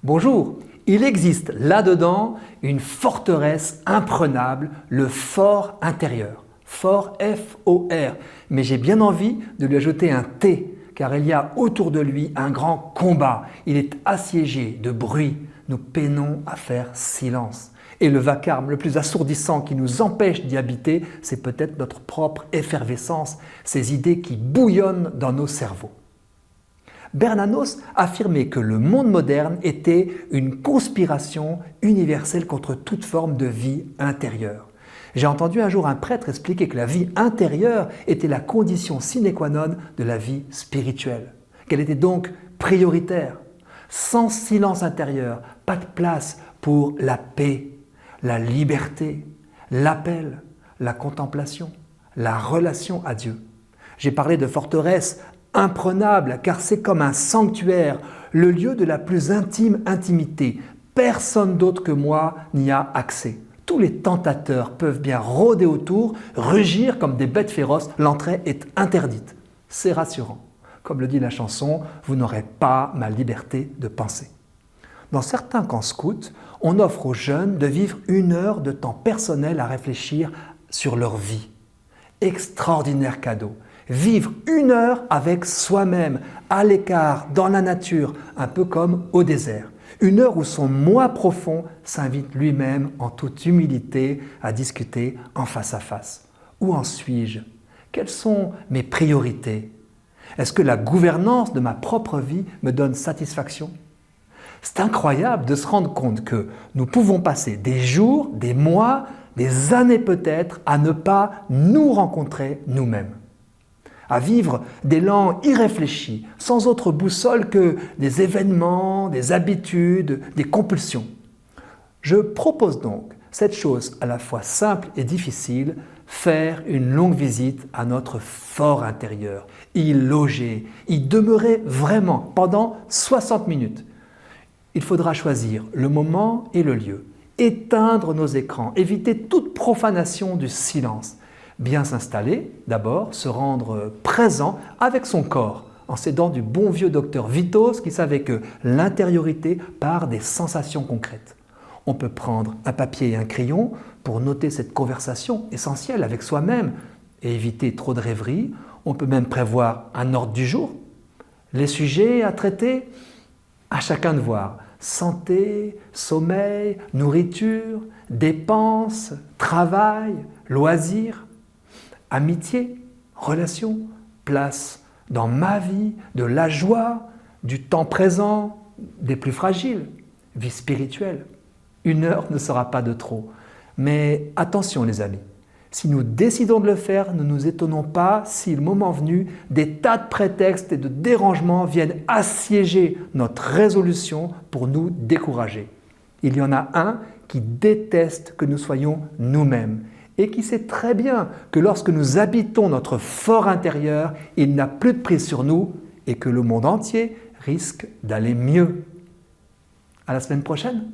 Bonjour, il existe là-dedans une forteresse imprenable, le fort intérieur. Fort F-O-R, mais j'ai bien envie de lui ajouter un T, car il y a autour de lui un grand combat. Il est assiégé de bruit. Nous peinons à faire silence. Et le vacarme le plus assourdissant qui nous empêche d'y habiter, c'est peut-être notre propre effervescence, ces idées qui bouillonnent dans nos cerveaux. Bernanos affirmait que le monde moderne était une conspiration universelle contre toute forme de vie intérieure. J'ai entendu un jour un prêtre expliquer que la vie intérieure était la condition sine qua non de la vie spirituelle, qu'elle était donc prioritaire. Sans silence intérieur, pas de place pour la paix, la liberté, l'appel, la contemplation, la relation à Dieu. J'ai parlé de forteresse imprenable car c'est comme un sanctuaire, le lieu de la plus intime intimité. Personne d'autre que moi n'y a accès. Tous les tentateurs peuvent bien rôder autour, rugir comme des bêtes féroces, l'entrée est interdite. C'est rassurant. Comme le dit la chanson, vous n'aurez pas ma liberté de penser. Dans certains camps scouts, on offre aux jeunes de vivre 1 heure de temps personnel à réfléchir sur leur vie. Extraordinaire cadeau. Vivre 1 heure avec soi-même, à l'écart, dans la nature, un peu comme au désert. 1 heure où son moi profond s'invite lui-même en toute humilité à discuter en face à face. Où en suis-je? Quelles sont mes priorités? Est-ce que la gouvernance de ma propre vie me donne satisfaction? C'est incroyable de se rendre compte que nous pouvons passer des jours, des mois, des années peut-être à ne pas nous rencontrer nous-mêmes. À vivre d'élan irréfléchi, sans autre boussole que des événements, des habitudes, des compulsions. Je propose donc cette chose à la fois simple et difficile, faire une longue visite à notre fort intérieur, y loger, y demeurer vraiment pendant 60 minutes. Il faudra choisir le moment et le lieu, éteindre nos écrans, éviter toute profanation du silence, bien s'installer, d'abord se rendre présent avec son corps, en s'aidant du bon vieux docteur Vitos qui savait que l'intériorité part des sensations concrètes. On peut prendre un papier et un crayon pour noter cette conversation essentielle avec soi-même et éviter trop de rêveries. On peut même prévoir un ordre du jour. Les sujets à traiter, à chacun de voir. Santé, sommeil, nourriture, dépenses, travail, loisirs, amitié, relations, place dans ma vie, de la joie, du temps présent, des plus fragiles, vie spirituelle. 1 heure ne sera pas de trop. Mais attention les amis, si nous décidons de le faire, ne nous étonnons pas si le moment venu, des tas de prétextes et de dérangements viennent assiéger notre résolution pour nous décourager. Il y en a un qui déteste que nous soyons nous-mêmes et qui sait très bien que lorsque nous habitons notre fort intérieur, il n'a plus de prise sur nous et que le monde entier risque d'aller mieux. À la semaine prochaine.